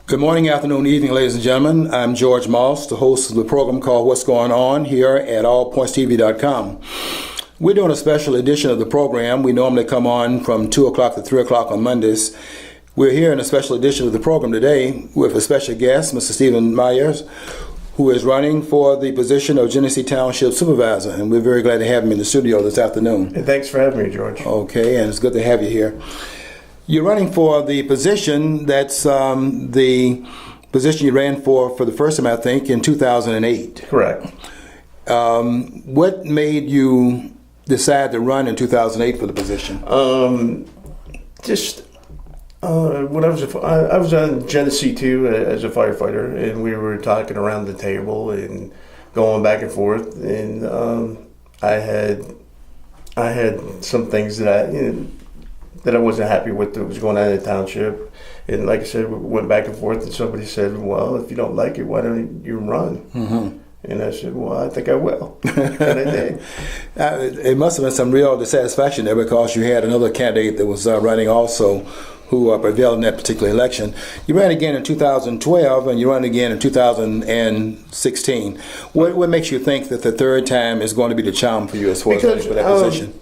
Good morning, afternoon, evening, ladies and gentlemen. I'm George Moss, the host of the program called What's Going On here at allpointstv.com. We're doing a special edition of the program. We normally come on from 2 o'clock to 3 o'clock on Mondays. We're here in a special edition of the program today with a special guest, Mr. Stephen Myers, who is running for the position of Genesee Township Supervisor. And we're very glad to have him in the studio this afternoon. And thanks for having me, George. Okay, and it's good to have you here. You're running for the position that's the position you ran for the first time, I think, in 2008. Correct. What made you decide to run in 2008 for the position? When I was on Genesee too as a firefighter, and we were talking around the table and going back and forth, and I had some things that I wasn't happy with that was going on in the township. And like I said, we went back and forth, and somebody said, well, if you don't like it, why don't you run? Mm-hmm. And I said, well, I think I will. And I did. It must have been some real dissatisfaction there because you had another candidate that was running also who prevailed in that particular election. You ran again in 2012, and you run again in 2016. What makes you think that the third time is going to be the charm for you as far as running for that position?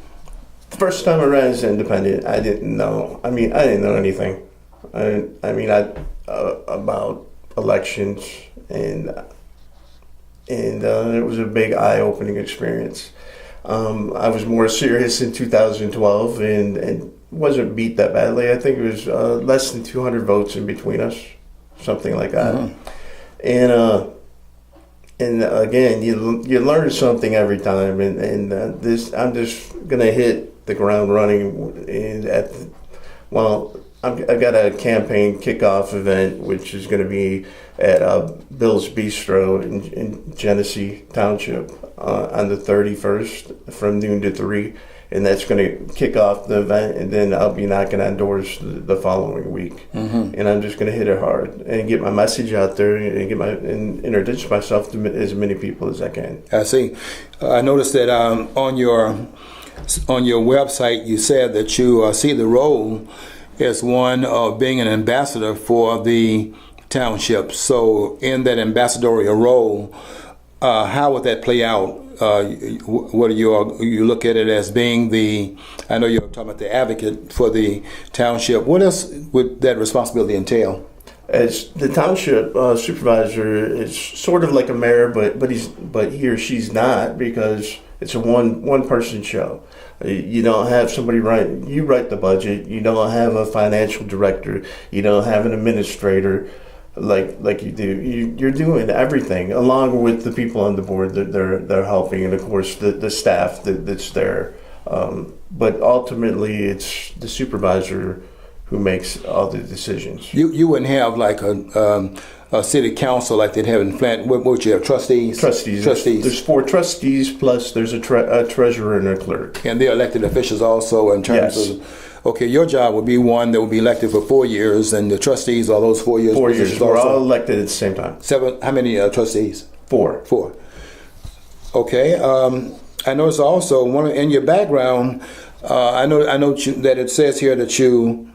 The first time I ran as independent, I didn't know. I didn't know anything. About elections, and it was a big eye-opening experience. I was more serious in 2012, and wasn't beat that badly. I think it was less than 200 votes in between us, something like that. Mm-hmm. And again, you learn something every time, and I'm just gonna hit the ground running. And I've got a campaign kickoff event, which is going to be at Bill's Bistro in Genesee Township on the 31st from noon to 3. And that's going to kick off the event, and then I'll be knocking on doors the following week. Mm-hmm. And I'm just going to hit it hard and get my message out there and introduce myself to as many people as I can. I see. I noticed that on your website you said that you see the role as one of being an ambassador for the township. So in that ambassadorial role, how would that play out? What do you look at it as being I know you're talking about the advocate for the township. What else would that responsibility entail? As the township supervisor is sort of like a mayor, but he or she's not, because it's a one person show. You don't have somebody you write the budget. You don't have a financial director. You don't have an administrator like you do. You're doing everything along with the people on the board that they're helping, and of course the staff that's there. But ultimately, it's the supervisor who makes all the decisions. You wouldn't have like a city council like they'd have in Flint. What would you have? Trustees. There's 4 trustees, plus there's a treasurer and a clerk. And they're elected officials also in terms of. Okay, your job would be one that would be elected for 4 years, and the trustees are those 4 years. 4 years. We're all elected at the same time. 7. How many trustees? 4. 4. Okay. I noticed also in your background. I know that it says here that you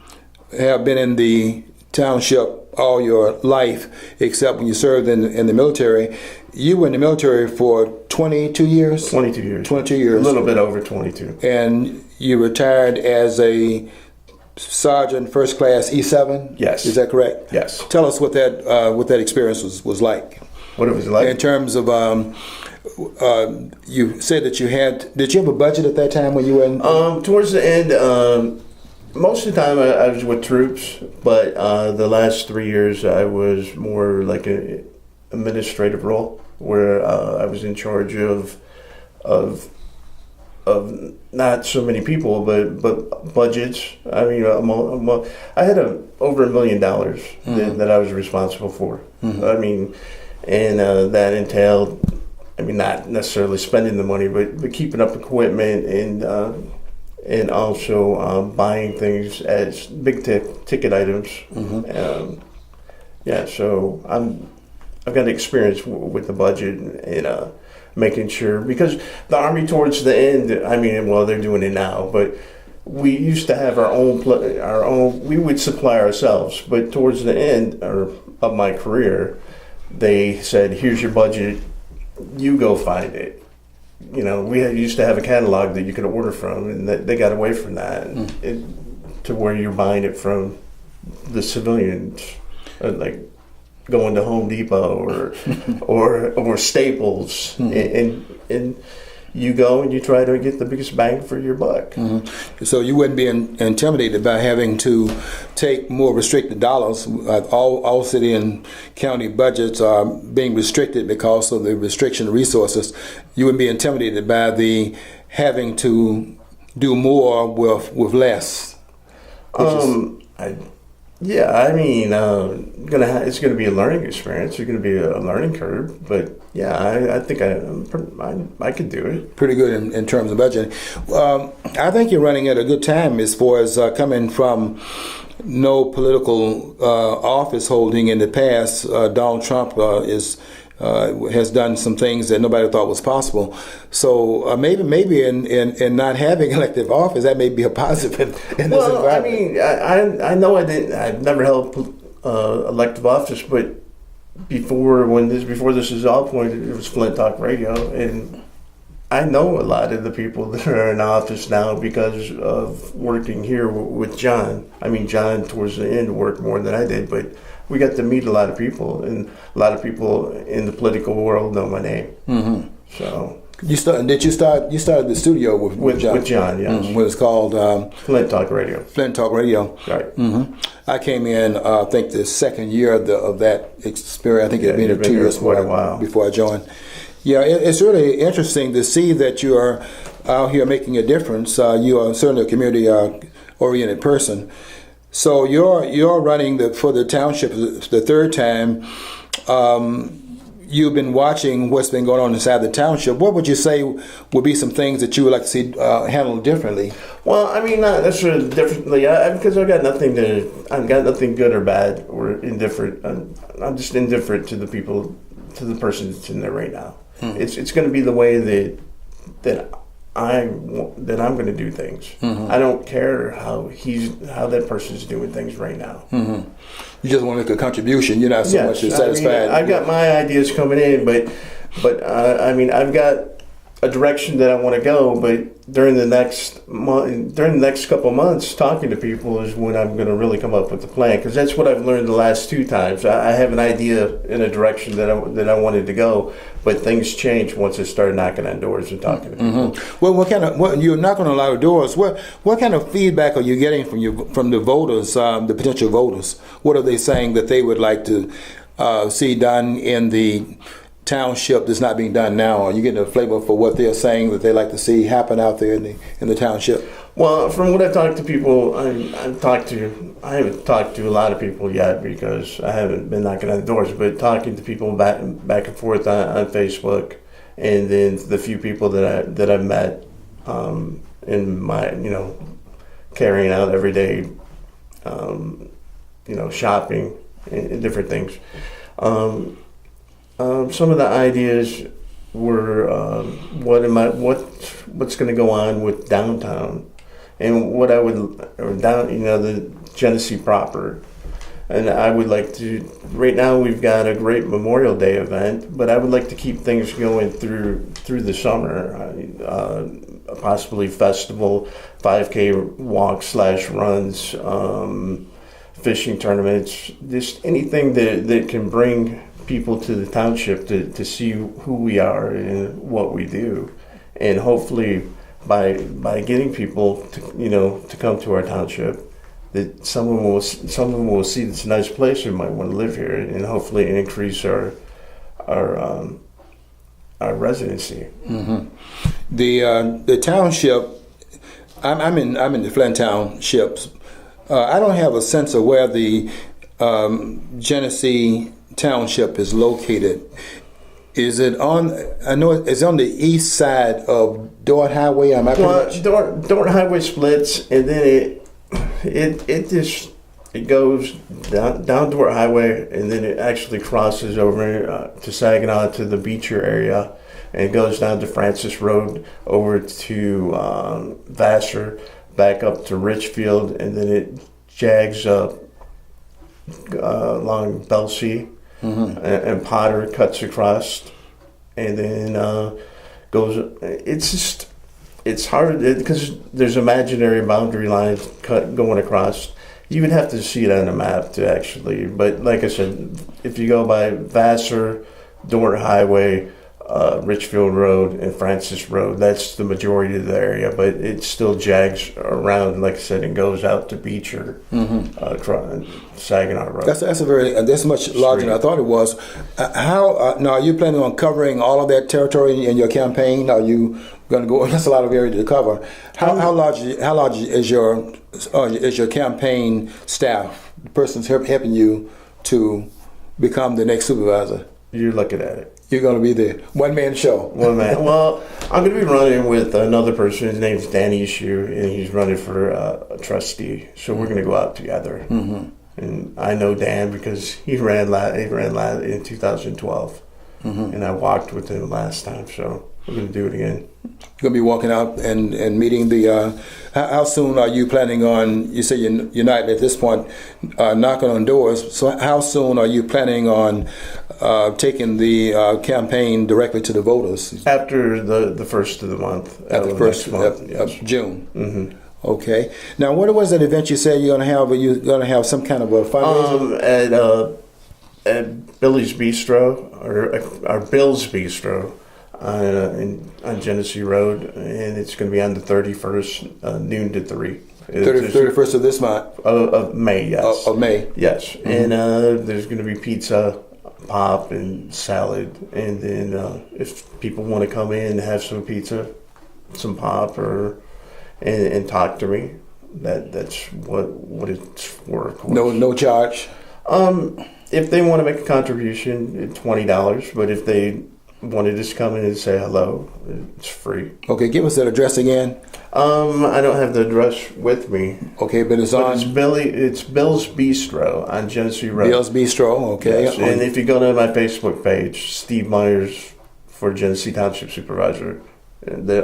have been in the township all your life, except when you served in the military. You were in the military for 22 years? 22 years. 22 years. A little bit over 22. And you retired as a sergeant, first class E7? Yes. Is that correct? Yes. Tell us what that experience was like. What it was like? In terms of, you said that did you have a budget at that time when you were in? Towards the end, most of the time I was with troops, but the last 3 years I was more like an administrative role, where I was in charge of not so many people, but budgets. I had over $1 million mm-hmm. that I was responsible for. Mm-hmm. And that entailed, not necessarily spending the money, but keeping up equipment and also buying things as big ticket items. Mm-hmm. So I've got experience with the budget and making sure, because the Army towards the end, they're doing it now, but we used to have our own. We would supply ourselves, but towards the end of my career, they said, "Here's your budget. You go find it." You know, used to have a catalog that you could order from, and they got away from that to where you're buying it from the civilians, like going to Home Depot or Staples, and you go and you try to get the biggest bang for your buck. So you wouldn't be intimidated by having to take more restricted dollars. All city and county budgets are being restricted because of the restriction of resources. You wouldn't be intimidated by the having to do more with less. I mean, it's going to be a learning experience. It's going to be a learning curve, but yeah, I think I could do it. Pretty good in terms of budgeting. I think you're running at a good time as far as coming from no political office holding in the past. Donald Trump has done some things that nobody thought was possible. So maybe in not having elective office, that may be a positive in this environment. I mean, I know I've never held elective office, but before this is all pointed, it was Flint Talk Radio, and I know a lot of the people that are in office now because of working here with John. I mean, John towards the end worked more than I did, but we got to meet a lot of people, and a lot of people in the political world know my name. So you started the studio with John? With John, yes. What it's called? Flint Talk Radio. Flint Talk Radio. Right. I came in, I think, the second year of that experience. I think it'd been 2 years before I joined. Yeah, it's really interesting to see that you are out here making a difference. You are certainly a community-oriented person. So you're running for the township the third time. You've been watching what's been going on inside the township. What would you say would be some things that you would like to see handled differently? Well, I mean, not necessarily differently, because I've got nothing good or bad or indifferent. I'm just indifferent to the people, to the person that's in there right now. It's going to be the way that I'm going to do things. I don't care how that person's doing things right now. You just want to make a contribution. You're not so much satisfied. I've got my ideas coming in, but I mean, I've got a direction that I want to go. But during the next couple of months, talking to people is when I'm going to really come up with the plan. Because that's what I've learned the last two times. I have an idea in a direction that I wanted to go, but things change once I start knocking on doors and talking to people. Well, you're knocking on a lot of doors. What kind of feedback are you getting from the voters, the potential voters? What are they saying that they would like to see done in the township that's not being done now? Are you getting a flavor for what they're saying that they like to see happen out there in the township? Well, from what I've talked to people, I haven't talked to a lot of people yet because I haven't been knocking on the doors, but talking to people back and forth on Facebook, and then the few people that I've met in my, carrying out every day, shopping and different things. Some of the ideas were what's going to go on with downtown, and the Genesee proper, and I would like to. Right now, we've got a great Memorial Day event, but I would like to keep things going through the summer. Possibly festival, 5K walks / runs, fishing tournaments, just anything that can bring people to the township to see who we are and what we do, and hopefully by getting people to come to our township, that some of them will see it's a nice place and might want to live here, and hopefully increase our residency. The township, I'm in the Flint Townships. I don't have a sense of where the Genesee Township is located. Is it on? I know it's on the east side of Dort Highway. Dort Highway splits, and then it goes down Dort Highway, and then it actually crosses over to Saginaw to the Beecher area, and it goes down to Francis Road over to Vassar. back up to Richfield, and then it jags up along Belsey, and Potter cuts across, and then goes. It's hard because there's imaginary boundary lines going across. You would have to see it on a map to actually. But like I said, if you go by Vassar, Dorr Highway, Richfield Road, and Francis Road, that's the majority of the area. But it still jags around, like I said, and goes out to Beecher, Saginaw Road. That's much larger than I thought it was. Now, are you planning on covering all of that territory in your campaign? Are you going to go? That's a lot of area to cover. How large is your campaign staff? The person's helping you to become the next supervisor. You're looking at it. You're going to be the one-man show. One man. Well, I'm going to be running with another person. His name's Danny Issue, and he's running for a trustee. So we're going to go out together. And I know Dan because he ran in 2012, and I walked with him last time. So we're going to do it again. You're going to be walking out and meeting the. How soon are you planning on? You say you're not at this point knocking on doors. So how soon are you planning on taking the campaign directly to the voters? After the first of the month. At the first month, of June. Okay. Now, what was that event you said you're going to have? Are you going to have some kind of a fundraiser? At Billy's Bistro or Bill's Bistro. On Genesee Road, and it's going to be on the 31st, noon to 3. 31st of this month? Of May, yes. Of May? Yes. And there's going to be pizza, pop, and salad. And then if people want to come in and have some pizza, some pop, and talk to me, that's what it's for, of course. No charge? If they want to make a contribution, $20, but if they wanted to just come in and say hello, it's free. Okay, give us that address again. I don't have the address with me. Okay, but it's on. It's Bill's Bistro on Genesee Road. Bill's Bistro, okay. Yes. And if you go to my Facebook page, Steve Myers for Genesee Township Supervisor,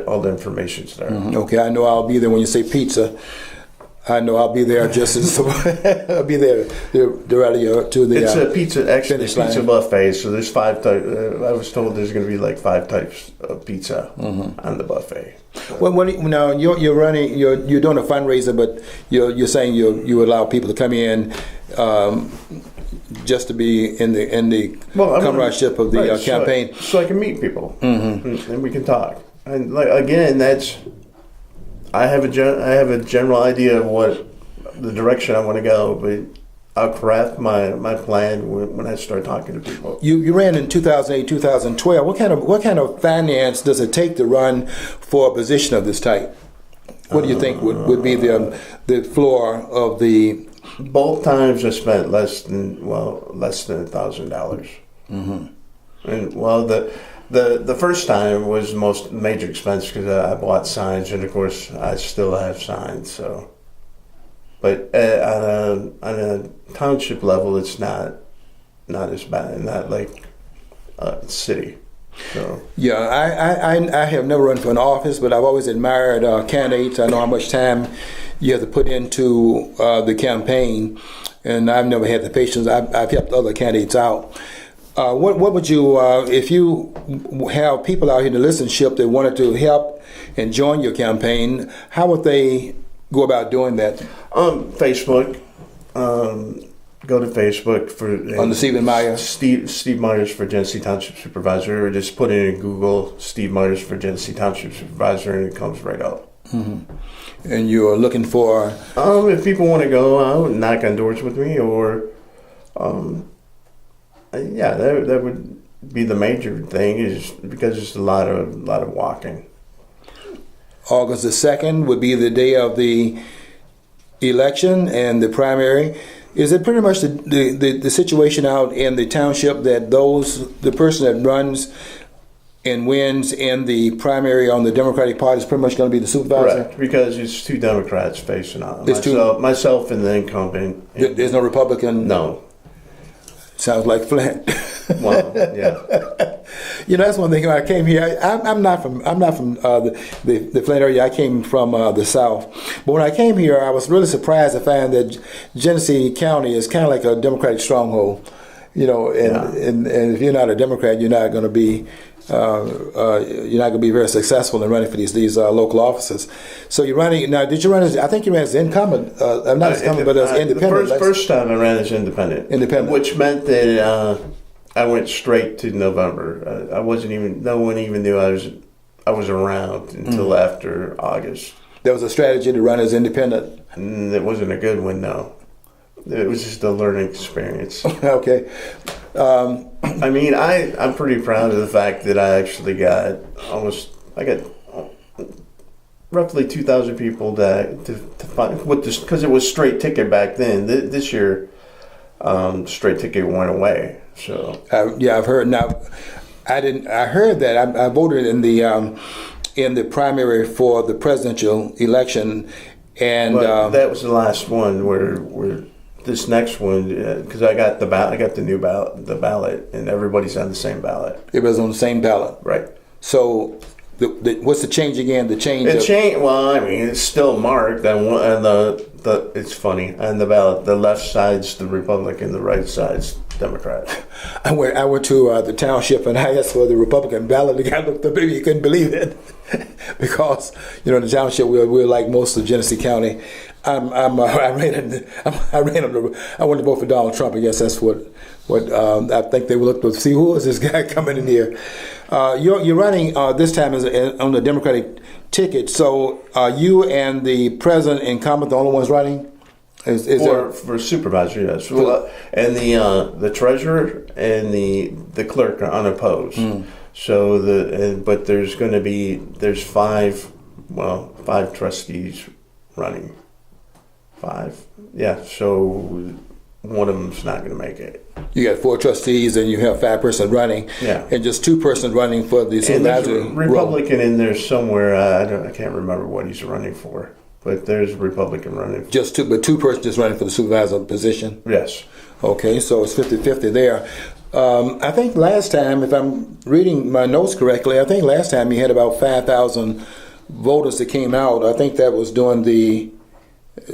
all the information's there. Okay, I know I'll be there when you say pizza. I know I'll be there just as I'll be there to the. It's a pizza buffet. So there's 5 types. I was told there's going to be like 5 types of pizza on the buffet. Well, now you're doing a fundraiser, but you're saying you allow people to come in just to be in the comradeship of the campaign, so I can meet people and we can talk. And like again, I have a general idea of what the direction I want to go, but I'll craft my plan when I start talking to people. You ran in 2008, 2012. What kind of finance does it take to run for a position of this type? What do you think would be the floor of the? Both times I spent less than $1,000. And the first time was the most major expense because I bought signs, and of course I still have signs. So, but on a township level, it's not as bad, not like city. So yeah, I have never run for an office, but I've always admired candidates. I know how much time you have to put into the campaign, and I've never had the patience. I've helped other candidates out. What would you, if you have people out here in the listenership that wanted to help and join your campaign, how would they go about doing that? Facebook. Go to Facebook for on the Stephen Myers. Steve Myers for Genesee Township Supervisor, or just put in Google Steve Myers for Genesee Township Supervisor, and it comes right up. And you're looking for? If people want to go out and knock on doors with me, or yeah, that would be the major thing, is because it's a lot of walking. August the 2nd would be the day of the election and the primary. Is it pretty much the situation out in the township that the person that runs and wins in the primary on the Democratic Party is pretty much going to be the supervisor? Correct, because it's 2 Democrats facing out. Myself and the incumbent. There's no Republican? No. Sounds like Flint. Wow. Yeah. That's one thing. When I came here, I'm not from the Flint area. I came from the South. But when I came here, I was really surprised to find that Genesee County is kind of like a Democratic stronghold. And if you're not a Democrat, you're not going to be very successful in running for these local offices. So you're running now. Did you run as? I think you ran as incumbent, not as incumbent, but as independent. The first time I ran as independent. Independent, which meant that I went straight to November. I wasn't even. No one even knew I was around until after August. There was a strategy to run as independent. And it wasn't a good one, no. It was just a learning experience. Okay. I mean, I'm pretty proud of the fact that I actually got roughly 2,000 people to find with this, because it was straight ticket back then. This year, straight ticket went away. So I've heard. Now, I heard that I voted in the primary for the presidential election, and that was the last one where. This next one, because I got the new ballot, and everybody's on the same ballot. Everybody's on the same ballot, right? So, what's the change again? Well, I mean, it's still marked, and it's funny on the ballot. The left side's the Republican, the right side's Democrat. I went to the Township, and I asked for the Republican ballot. The guy looked up at me; he couldn't believe it, because the Township we're like most of Genesee County. I went to vote for Donald Trump. I guess that's what I think they will look to see, who is this guy coming in here. You're running this time on the Democratic ticket. So you and the president incumbent the only ones running? For supervisor, yes. Well, and the treasurer and the clerk are unopposed. So but there's five trustees running. 5, yeah. So one of them's not going to make it. You got 4 trustees, and you have 5 persons running. Yeah, and just 2 persons running for the supervisory role. Republican in there somewhere. I can't remember what he's running for, but there's a Republican running. Just 2, but 2 persons just running for the supervisor position. Yes. Okay, so it's 50-50 there. I think last time, if I'm reading my notes correctly, I think last time you had about 5,000 voters that came out. I think that was during the.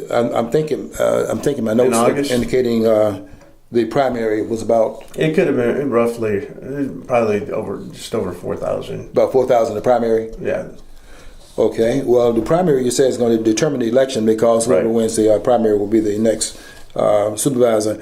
I'm thinking my notes indicating the primary was about. It could have been roughly, probably just over 4,000. About 4,000 the primary. Yeah. Okay. Well, the primary you say is going to determine the election, because whoever wins the primary will be the next supervisor.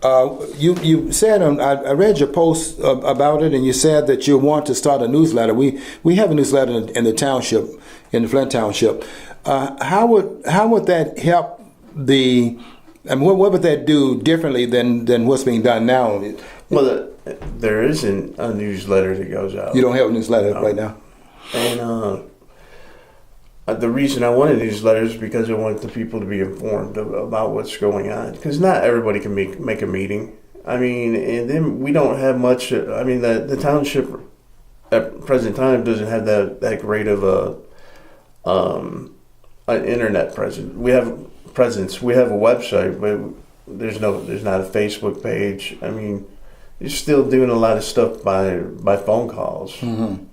You said I read your post about it, and you said that you want to start a newsletter. We have a newsletter in the township, in the Flint Township. How would that help what would that do differently than what's being done now? Well, there isn't a newsletter that goes out. You don't have a newsletter right now? And the reason I want a newsletter is because I want the people to be informed about what's going on. Because not everybody can make a meeting. I mean, and then we don't have much. I mean, the township at present time doesn't have that great of an internet presence. We have a website, but there's not a Facebook page. I mean, you're still doing a lot of stuff by phone calls. Mm-hmm.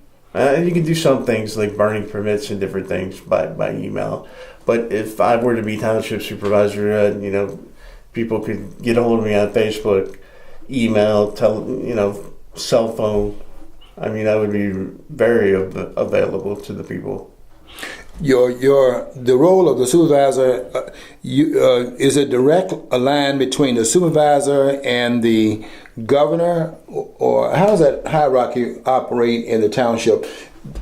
You can do some things like burning permits and different things by email. But if I were to be township supervisor, people could get a hold of me on Facebook, email, cell phone. I mean, I would be very available to the people. The role of the supervisor, is a direct line between the supervisor and the governor, or how does that hierarchy operate in the township?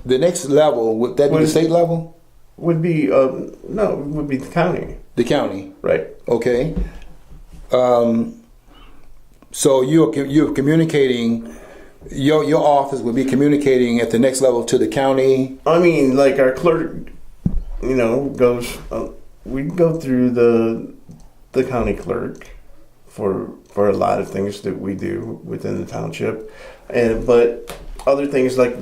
The next level, would that be the state level? Would be no, it would be the county. The county, right? Okay. So you're communicating. Your office would be communicating at the next level to the county. I mean, like our clerk, goes. We go through the county clerk for a lot of things that we do within the township, but other things like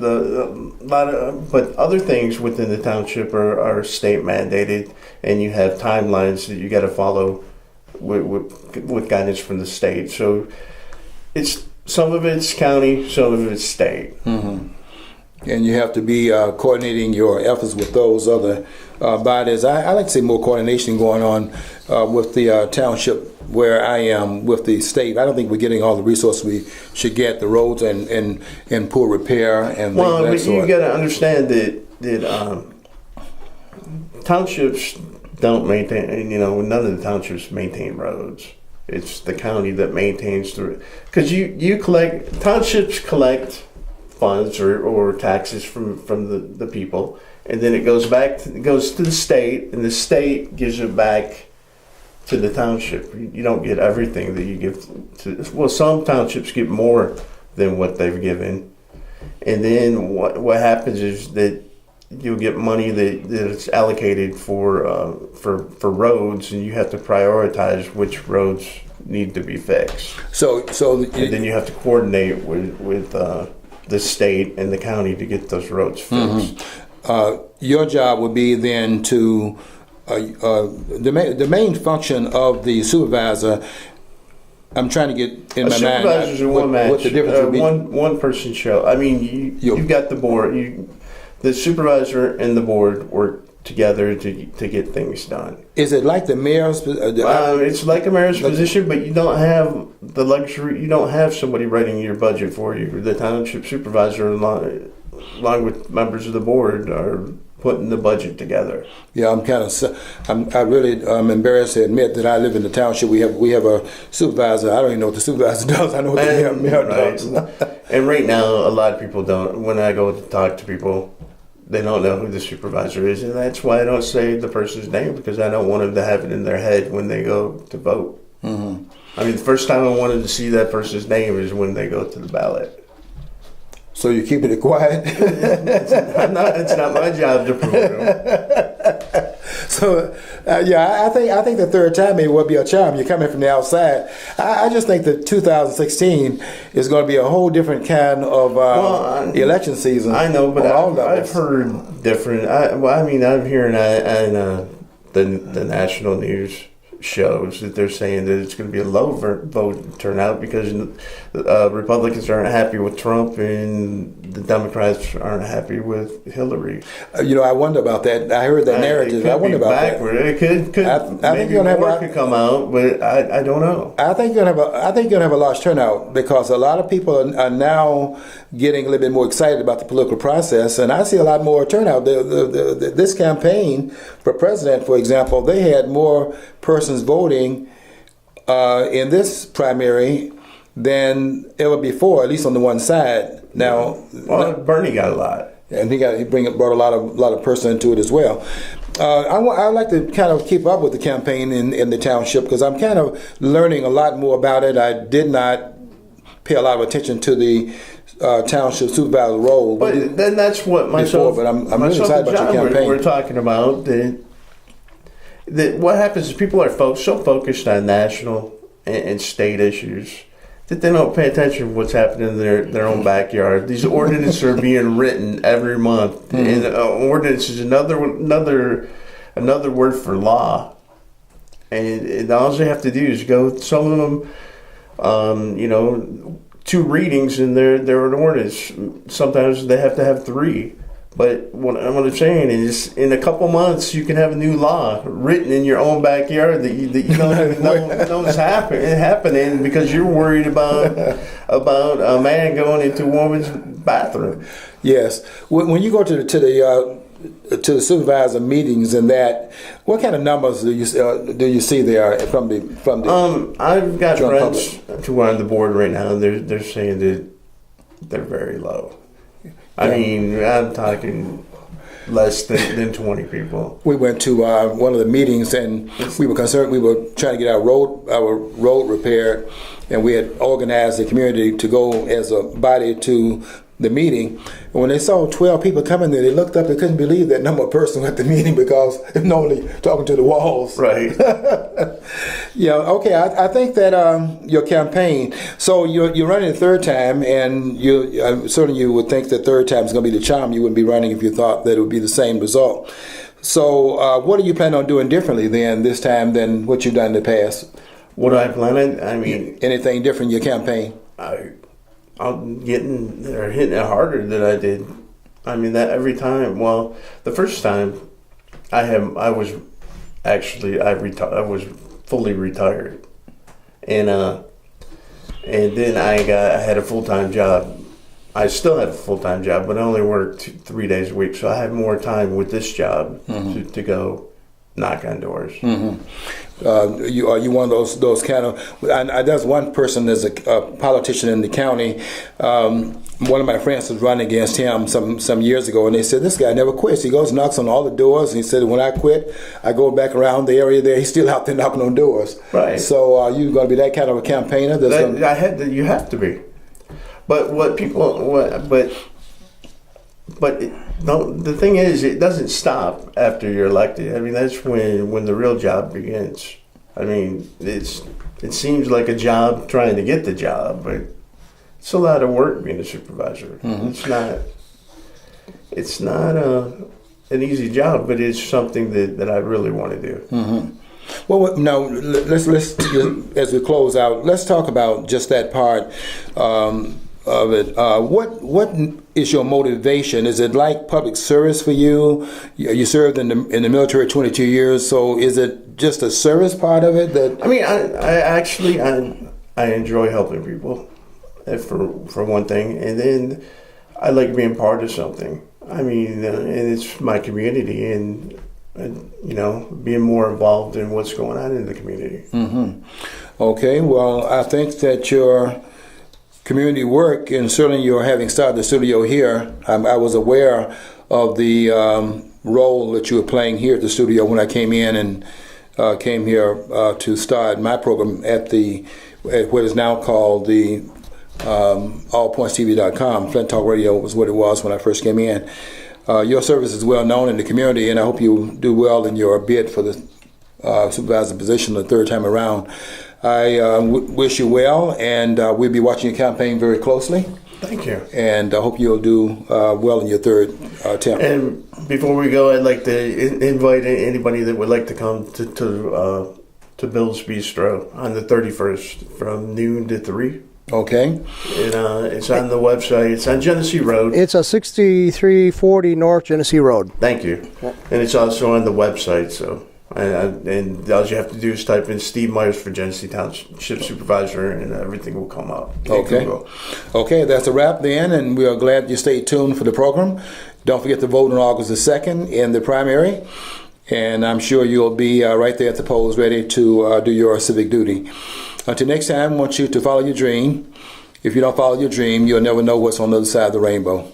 other things within the township are state mandated, and you have timelines that you got to follow with guidance from the state. So it's some of it's county, some of it's state. And you have to be coordinating your efforts with those other bodies. I like to see more coordination going on with the township where I am with the state. I don't think we're getting all the resources we should get, the roads and poor repair and Well, things of that but sort. you got to understand that townships don't maintain. None of the townships maintain roads. It's the county that maintains because you collect, townships collect funds or taxes from the people, and then it goes to the state, and the state gives it back to the township. You don't get everything that you give to. Well, some townships get more than what they've given, and then what happens is that you'll get money that is allocated for roads, and you have to prioritize which roads need to be fixed. And then you have to coordinate with the state and the county to get those roads fixed. Your job would be then to the main function of the supervisor. I'm trying to get in my mind supervisor's a one match, what the difference would be. One person show. I mean, you've got the board. The supervisor and the board work together to get things done. Is it like the mayor's? It's like a mayor's position, but you don't have the luxury. You don't have somebody writing your budget for you. The township supervisor, along with members of the board, are putting the budget together. Yeah, I'm embarrassed to admit that I live in the township. We have a supervisor. I don't even know what the supervisor does. I know what the mayor does. And right now, a lot of people don't. When I go to talk to people, they don't know who the supervisor is, and that's why I don't say the person's name, because I don't want them to have it in their head when they go to vote. Mm-hmm. I mean, the first time I wanted to see that person's name is when they go to the ballot. So you're keeping it quiet? It's not my job to prove it. So, I think the third time maybe will be a charm. You're coming from the outside. I just think that 2016 is going to be a whole different kind of election season. I know, but I've heard different. I'm hearing on the national news shows that they're saying that it's going to be a low vote turnout because Republicans aren't happy with Trump and the Democrats aren't happy with Hillary. I wonder about that. I heard that narrative. I wonder about backward. That. It could. I think you're more could come out, but I don't know. I think you're gonna have a large turnout because a lot of people are now getting a little bit more excited about the political process, and I see a lot more turnout. This campaign for president, for example, they had more persons voting in this primary than ever before, at least on the one side. Now, Bernie got a lot, and he brought a lot of person into it as well. I like to kind of keep up with the campaign in the township because I'm kind of learning a lot more about it. I did not pay a lot of attention to the township supervisor role, but then that's what myself. But I'm really excited about your campaign. We're talking about that what happens is people are so focused on national and state issues that they don't pay attention to what's happening in their own backyard. These ordinances are being written every month, mm-hmm. and ordinance is another word for law. And all they have to do is go. Some of them, 2 readings and they're an ordinance. Sometimes they have to have 3. But what I'm saying is, in a couple months, you can have a new law written in your own backyard that you don't even know is happening because you're worried about a man going into a woman's bathroom. Yes, when you go to the supervisor meetings and that, what kind of numbers do you see there from the? I've got friends who are on the board right now, and they're saying that they're very low. I mean, I'm talking less than 20 people. We went to one of the meetings, and we were concerned. We were trying to get our road repaired, and we had organized the community to go as a body to the meeting. And when they saw 12 people coming there, they looked up. They couldn't believe that number of persons at the meeting because they're normally talking to the walls. Right. Yeah. Okay. I think that your campaign. So you're running the third time, and certainly you would think the third time is going to be the charm. You wouldn't be running if you thought that it would be the same result. So what are you planning on doing differently then this time than what you've done in the past? What do I plan on? I mean, anything different in your campaign? I'm getting or hitting it harder than I did. I mean, that every time. Well, the first time I was fully retired, and then I had a full-time job. I still have a full-time job, but I only work 3 days a week, so I have more time with this job to go knock on doors. Are you one of those kind of? There's one person, there's a politician in the county. One of my friends was running against him some years ago, and they said this guy never quits. He goes knocks on all the doors, and he said when I quit, I go back around the area there. He's still out there knocking on doors. Right. So are you going to be that kind of a campaigner? You have to be. But the thing is, it doesn't stop after you're elected. I mean, that's when the real job begins. I mean, it seems like a job trying to get the job, but it's a lot of work being a supervisor. It's not an easy job, but it's something that I really want to do. Well, now let's as we close out, let's talk about just that part of it. What is your motivation? Is it like public service for you? You served in the military 22 years, so is it just a service part of it? That I mean, I enjoy helping people, for one thing, and then I like being part of something. I mean, and it's my community, and being more involved in what's going on in the community. Okay, well, I think that your community work, and certainly you're having started the studio here, I was aware of the role that you were playing here at the studio when I came in and came here to start my program at what is now called the allpointstv.com. Flint Talk Radio was what it was when I first came in. Your service is well known in the community, and I hope you do well in your bid for the supervisor position the third time around. I wish you well, and we'll be watching your campaign very closely. Thank you. And I hope you'll do well in your third attempt. And before we go, I'd like to invite anybody that would like to come to Bill's Bistro on the 31st from noon to 3. Okay. And it's on the website. It's on Genesee Road. It's a 6340 North Genesee Road. Thank you. And it's also on the website, so... And all you have to do is type in Steve Myers for Genesee Township Supervisor, and everything will come up. Okay. Okay, that's a wrap then, and we are glad you stayed tuned for the program. Don't forget to vote on August the 2nd in the primary, and I'm sure you'll be right there at the polls ready to do your civic duty. Until next time, I want you to follow your dream. If you don't follow your dream, you'll never know what's on the other side of the rainbow.